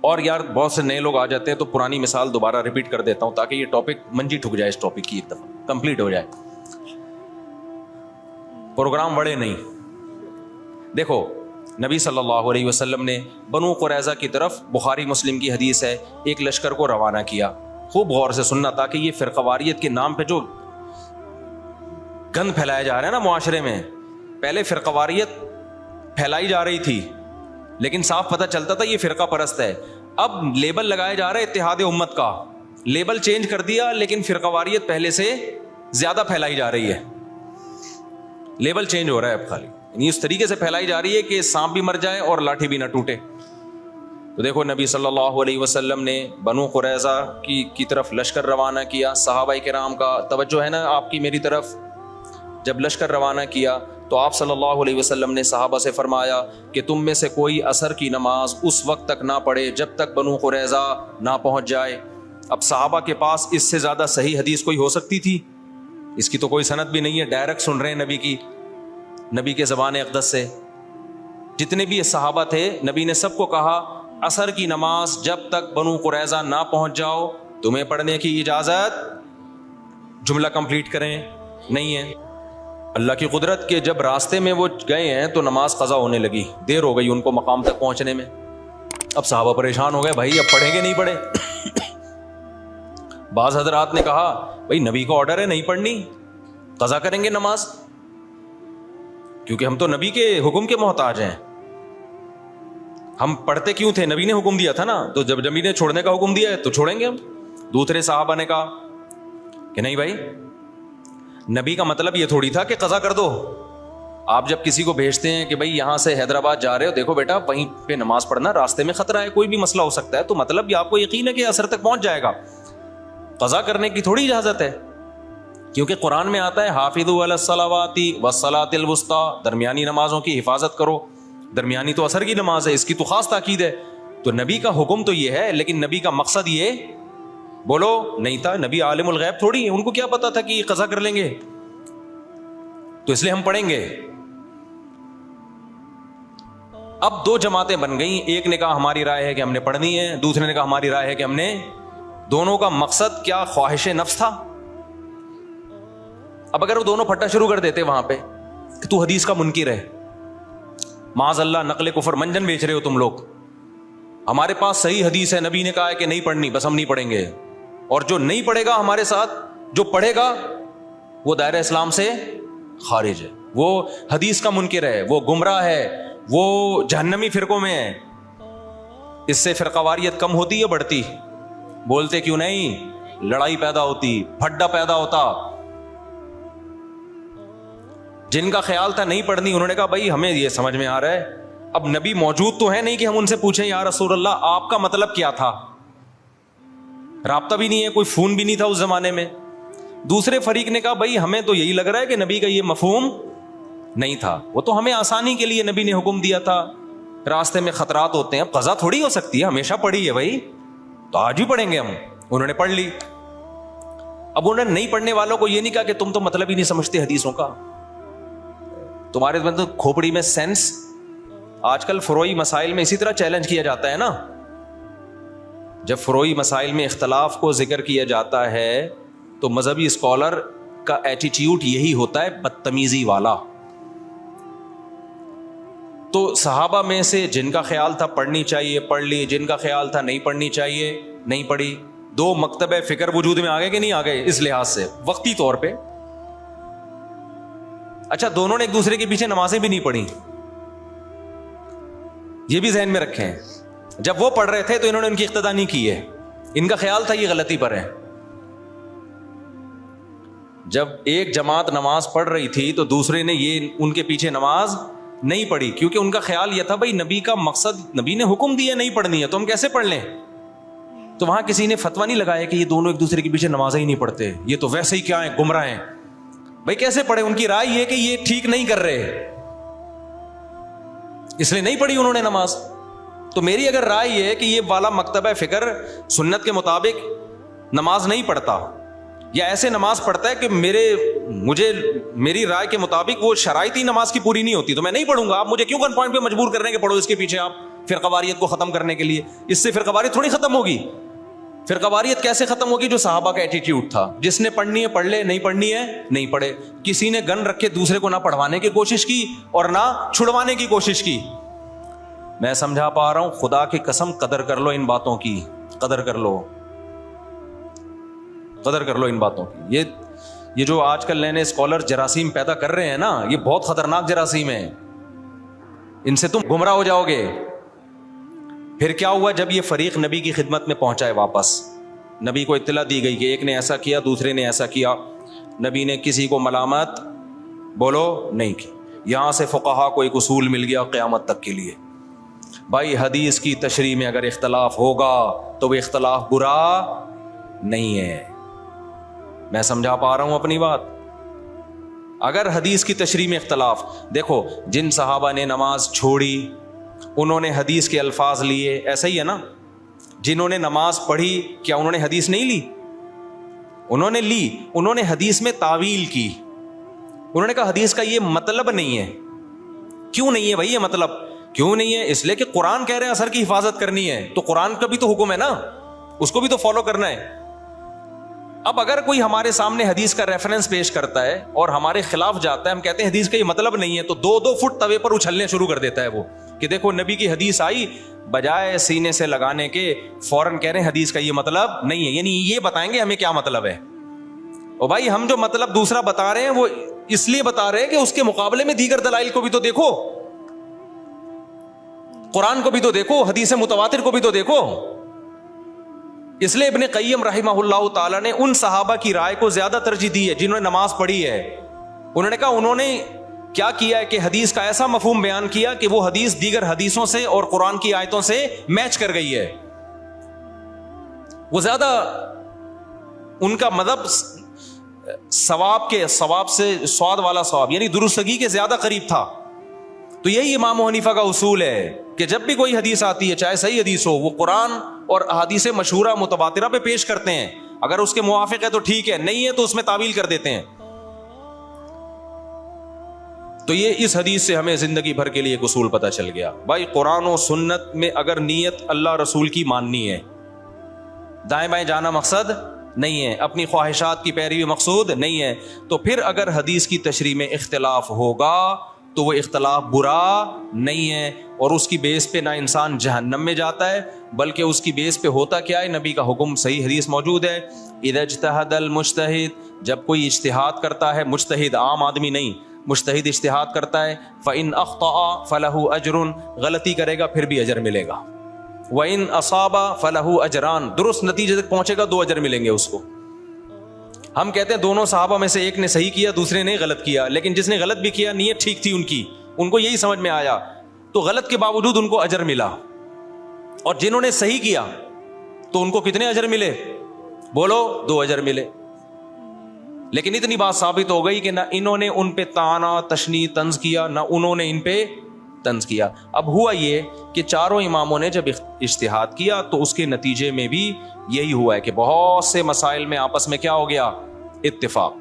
اور یار بہت سے نئے لوگ آ جاتے ہیں تو پرانی مثال دوبارہ ریپیٹ کر دیتا ہوں تاکہ یہ ٹاپک منجی ٹھک جائے, اس ٹاپک کی ایک دفعہ کمپلیٹ ہو جائے. پروگرام بڑے نہیں. دیکھو نبی صلی اللہ علیہ وسلم نے بنو قریظہ کی طرف, بخاری مسلم کی حدیث ہے, ایک لشکر کو روانہ کیا. خوب غور سے سننا تاکہ یہ فرقواریت کے نام پہ جو گند پھیلایا جا رہا ہے نا معاشرے میں, پہلے فرقواریت پھیلائی جا رہی تھی لیکن صاف پتہ چلتا تھا یہ فرقہ پرست ہے. اب لیبل لگایا جا رہا ہے اتحاد امت کا, لیبل چینج کر دیا لیکن فرقواریت پہلے سے زیادہ پھیلائی جا رہی ہے. لیبل چینج ہو رہا ہے اب خالی, یعنی اس طریقے سے پھیلائی جا رہی ہے کہ سانپ بھی مر جائے اور لاٹھی بھی نہ ٹوٹے. تو دیکھو نبی صلی اللہ علیہ وسلم نے بنو قریظہ کی طرف لشکر روانہ کیا. صحابہ کرام کا توجہ ہے نا آپ کی میری طرف. جب لشکر روانہ کیا تو آپ صلی اللہ علیہ وسلم نے صحابہ سے فرمایا کہ تم میں سے کوئی عصر کی نماز اس وقت تک نہ پڑھے جب تک بنو قریظہ نہ پہنچ جائے. اب صحابہ کے پاس اس سے زیادہ صحیح حدیث کوئی ہو سکتی تھی؟ اس کی تو کوئی سند بھی نہیں ہے, ڈائریکٹ سن رہے ہیں نبی کے زبان اقدس سے. جتنے بھی صحابہ تھے نبی نے سب کو کہا عصر کی نماز جب تک بنو قریظہ نہ پہنچ جاؤ تمہیں پڑھنے کی اجازت. جملہ کمپلیٹ کریں نہیں ہے. اللہ کی قدرت کے جب راستے میں وہ گئے ہیں تو نماز قضا ہونے لگی, دیر ہو گئی ان کو مقام تک پہنچنے میں. اب صحابہ پریشان ہو گئے, بھائی اب پڑھیں گے نہیں پڑھے. بعض حضرات نے کہا بھائی نبی کا آرڈر ہے نہیں پڑھنی, قضا کریں گے نماز, کیونکہ ہم تو نبی کے حکم کے محتاج ہیں. ہم پڑھتے کیوں تھے؟ نبی نے حکم دیا تھا نا, تو جب نبی نے چھوڑنے کا حکم دیا ہے تو چھوڑیں گے ہم. دوسرے صحابہ نے کہا کہ نہیں بھائی, نبی کا مطلب یہ تھوڑی تھا کہ قضا کر دو. آپ جب کسی کو بھیجتے ہیں کہ بھائی یہاں سے حیدرآباد جا رہے ہو, دیکھو بیٹا وہیں پہ نماز پڑھنا, راستے میں خطرہ ہے, کوئی بھی مسئلہ ہو سکتا ہے, تو مطلب یہ آپ کو یقین ہے کہ اثر تک پہنچ جائے گا. قضا کرنے کی تھوڑی اجازت ہے, کیونکہ قرآن میں آتا ہے حافظوا علی الصلوات والصلاۃ الوسطی, درمیانی نمازوں کی حفاظت کرو. درمیانی تو اثر کی نماز ہے, اس کی تو خاص تاکید ہے. تو نبی کا حکم تو یہ ہے, لیکن نبی کا مقصد یہ بولو نہیں تھا. نبی عالم الغیب تھوڑی ہے, ان کو کیا پتا تھا کہ یہ قضا کر لیں گے, تو اس لیے ہم پڑھیں گے. اب دو جماعتیں بن گئیں, ایک نے کہا ہماری رائے ہے کہ ہم نے پڑھنی ہے, دوسرے نے کہا ہماری رائے ہے کہ ہم نے. دونوں کا مقصد کیا؟ خواہش نفس تھا. اب اگر وہ دونوں پھٹا شروع کر دیتے وہاں پہ کہ تو حدیث کا منکر ہے, معاذ اللہ نقل کفر منجن بیچ رہے ہو تم لوگ, ہمارے پاس صحیح حدیث ہے, نبی نے کہا ہے کہ نہیں پڑھنی, بس ہم نہیں پڑھیں گے. اور جو نہیں پڑھے گا ہمارے ساتھ, جو پڑھے گا وہ دائرہ اسلام سے خارج ہے, وہ حدیث کا منکر ہے, وہ گمراہ ہے, وہ جہنمی فرقوں میں ہے. اس سے فرقواریت کم ہوتی ہے بڑھتی؟ بولتے کیوں نہیں؟ لڑائی پیدا ہوتی, پھڈا پیدا ہوتا. جن کا خیال تھا نہیں پڑھنی, انہوں نے کہا بھائی ہمیں یہ سمجھ میں آ رہا ہے, اب نبی موجود تو ہے نہیں کہ ہم ان سے پوچھیں یا رسول اللہ آپ کا مطلب کیا تھا. رابطہ بھی نہیں ہے, کوئی فون بھی نہیں تھا اس زمانے میں. دوسرے فریق نے کہا بھائی ہمیں تو یہی لگ رہا ہے کہ نبی کا یہ مفہوم نہیں تھا, وہ تو ہمیں آسانی کے لیے نبی نے حکم دیا تھا, راستے میں خطرات ہوتے ہیں, اب قضا تھوڑی ہو سکتی ہے, ہمیشہ پڑھی ہے بھائی, تو آج بھی پڑھیں گے ہم. انہوں نے پڑھ لی. اب انہوں نے نہیں پڑھنے والوں کو یہ نہیں کہا کہ تم تو مطلب ہی نہیں سمجھتے حدیثوں کا, تمہارے تو کھوپڑی میں سینس. آج کل فروعی مسائل میں اسی طرح چیلنج کیا جاتا ہے نا, جب فروعی مسائل میں اختلاف کو ذکر کیا جاتا ہے تو مذہبی اسکالر کا ایٹیٹیوڈ یہی ہوتا ہے, بدتمیزی والا. تو صحابہ میں سے جن کا خیال تھا پڑھنی چاہیے پڑھ لی, جن کا خیال تھا نہیں پڑھنی چاہیے نہیں پڑھی. دو مکتب فکر وجود میں آ گئے کہ نہیں آ گئے اس لحاظ سے وقتی طور پہ. اچھا دونوں نے ایک دوسرے کے پیچھے نمازیں بھی نہیں پڑھی, یہ بھی ذہن میں رکھیں. جب وہ پڑھ رہے تھے تو انہوں نے ان کی اقتدا نہیں کی ہے, ان کا خیال تھا یہ غلطی پر ہے. جب ایک جماعت نماز پڑھ رہی تھی تو دوسرے نے یہ ان کے پیچھے نماز نہیں پڑھی, کیونکہ ان کا خیال یہ تھا بھائی نبی کا مقصد, نبی نے حکم دیا نہیں پڑھنی ہے تو ہم کیسے پڑھ لیں. تو وہاں کسی نے فتویٰ نہیں لگایا کہ یہ دونوں ایک دوسرے کے پیچھے نمازیں ہی نہیں پڑھتے, یہ تو ویسے ہی کیا ہیں گمراہ ہیں. بھائی کیسے پڑھے؟ ان کی رائے یہ کہ یہ ٹھیک نہیں کر رہے, اس لیے نہیں پڑھی انہوں نے نماز. تو میری اگر رائے یہ ہے کہ یہ والا مکتبہ فکر سنت کے مطابق نماز نہیں پڑھتا, یا ایسے نماز پڑھتا ہے کہ میری رائے کے مطابق وہ شرائطی نماز کی پوری نہیں ہوتی, تو میں نہیں پڑھوں گا. آپ مجھے کیوں گن پوائنٹ پہ مجبور کر رہے ہیں کہ پڑھو اس کے پیچھے آپ, فرقہ واریت کو ختم کرنے کے لیے. اس سے فرقہ واریت تھوڑی ختم ہوگی. فرقہ واریت کیسے ختم ہوگی؟ جو صحابہ کا ایٹیٹیوڈ تھا, جس نے پڑھنی ہے پڑھ لے, نہیں پڑھنی ہے نہیں پڑھے. کسی نے گن رکھ کے دوسرے کو نہ پڑھوانے کی کوشش کی اور نہ چھڑوانے کی کوشش کی. میں سمجھا پا رہا ہوں؟ خدا کی قسم قدر کر لو ان باتوں کی, قدر کر لو, قدر کر لو ان باتوں کی. یہ جو آج کل نئے نئے اسکالر جراثیم پیدا کر رہے ہیں نا, یہ بہت خطرناک جراثیم ہیں. ان سے تم گمراہ ہو جاؤ گے. پھر کیا ہوا؟ جب یہ فریق نبی کی خدمت میں پہنچا ہے واپس, نبی کو اطلاع دی گئی کہ ایک نے ایسا کیا, دوسرے نے ایسا کیا. نبی نے کسی کو ملامت بولو نہیں کی. یہاں سے فقہا کو ایک اصول مل گیا قیامت تک کے لیے. بھائی حدیث کی تشریح میں اگر اختلاف ہوگا تو وہ اختلاف برا نہیں ہے. میں سمجھا پا رہا ہوں اپنی بات؟ اگر حدیث کی تشریح میں اختلاف, دیکھو جن صحابہ نے نماز چھوڑی انہوں نے حدیث کے الفاظ لیے, ایسا ہی ہے نا. جنہوں نے نماز پڑھی کیا انہوں نے حدیث نہیں لی؟ انہوں نے لی. انہوں نے حدیث میں تعویل کی. انہوں نے کہا حدیث کا یہ مطلب نہیں ہے. کیوں نہیں ہے بھائی یہ مطلب؟ کیوں نہیں ہے؟ اس لیے کہ قرآن کہہ رہے ہیں اثر کی حفاظت کرنی ہے, تو قرآن کا بھی تو حکم ہے نا, اس کو بھی تو فالو کرنا ہے. اب اگر کوئی ہمارے سامنے حدیث کا ریفرنس پیش کرتا ہے اور ہمارے خلاف جاتا ہے, ہم کہتے ہیں حدیث کا یہ مطلب نہیں ہے, تو 2-2 فٹ توے پر اچھلنے شروع کر دیتا ہے وہ کہ دیکھو نبی کی حدیث آئی, بجائے سینے سے لگانے کے فوراً کہہ رہے ہیں حدیث کا یہ مطلب نہیں ہے. یعنی یہ بتائیں گے ہمیں کیا مطلب ہے. اور بھائی ہم جو مطلب دوسرا بتا رہے ہیں وہ اس لیے بتا رہے ہیں کہ اس کے مقابلے میں دیگر دلائل کو بھی تو دیکھو, قرآن کو بھی تو دیکھو, حدیث متواتر کو بھی تو دیکھو. اس لیے ابن قیم رحمہ اللہ تعالیٰ نے ان صحابہ کی رائے کو زیادہ ترجیح دی ہے جنہوں نے نماز پڑھی ہے. انہوں نے کہا انہوں نے کیا کیا ہے کہ حدیث کا ایسا مفہوم بیان کیا کہ وہ حدیث دیگر حدیثوں سے اور قرآن کی آیتوں سے میچ کر گئی ہے. وہ زیادہ ان کا مذہب ثواب سے سواد والا ثواب یعنی درستگی کے زیادہ قریب تھا. تو یہی امام حنیفہ کا اصول ہے کہ جب بھی کوئی حدیث آتی ہے چاہے صحیح حدیث ہو, وہ قرآن اور احادیث مشہورہ متواترہ پہ پیش کرتے ہیں. اگر اس کے موافق ہے تو ٹھیک ہے, نہیں ہے تو اس میں تعویل کر دیتے ہیں. تو یہ اس حدیث سے ہمیں زندگی بھر کے لیے ایک اصول پتہ چل گیا. بھائی قرآن و سنت میں اگر نیت اللہ رسول کی ماننی ہے, دائیں بائیں جانا مقصد نہیں ہے, اپنی خواہشات کی پیروی مقصود نہیں ہے, تو پھر اگر حدیث کی تشریح میں اختلاف ہوگا تو وہ اختلاف برا نہیں ہے, اور اس کی بیس پہ نہ انسان جہنم میں جاتا ہے بلکہ اس کی بیس پہ ہوتا کیا ہے؟ نبی کا حکم صحیح حدیث موجود ہے, اذا اجتہد المجتہد, جب کوئی اجتہاد کرتا ہے, مجتہد عام آدمی نہیں, مجتہد اجتہاد کرتا ہے, فإن اخطأ فلہ اجر, غلطی کرے گا پھر بھی اجر ملے گا, وإن اصاب فلہ اجران, درست نتیجے تک پہنچے گا 2 اجر ملیں گے اس کو. ہم کہتے ہیں دونوں صحابہ میں سے ایک نے صحیح کیا دوسرے نے غلط کیا, لیکن جس نے غلط بھی کیا نیت ٹھیک تھی ان کی, ان کو یہی سمجھ میں آیا تو غلط کے باوجود ان کو اجر ملا, اور جنہوں نے صحیح کیا تو ان کو کتنے اجر ملے؟ بولو 2 اجر ملے. لیکن اتنی بات ثابت ہو گئی کہ نہ انہوں نے ان پہ طعنہ تشنیع طنز کیا, نہ انہوں نے ان پہ طنز کیا. اب ہوا یہ کہ چاروں اماموں نے جب اجتہاد کیا تو اس کے نتیجے میں بھی یہی ہوا ہے کہ بہت سے مسائل میں آپس میں کیا ہو گیا؟ اتفاق.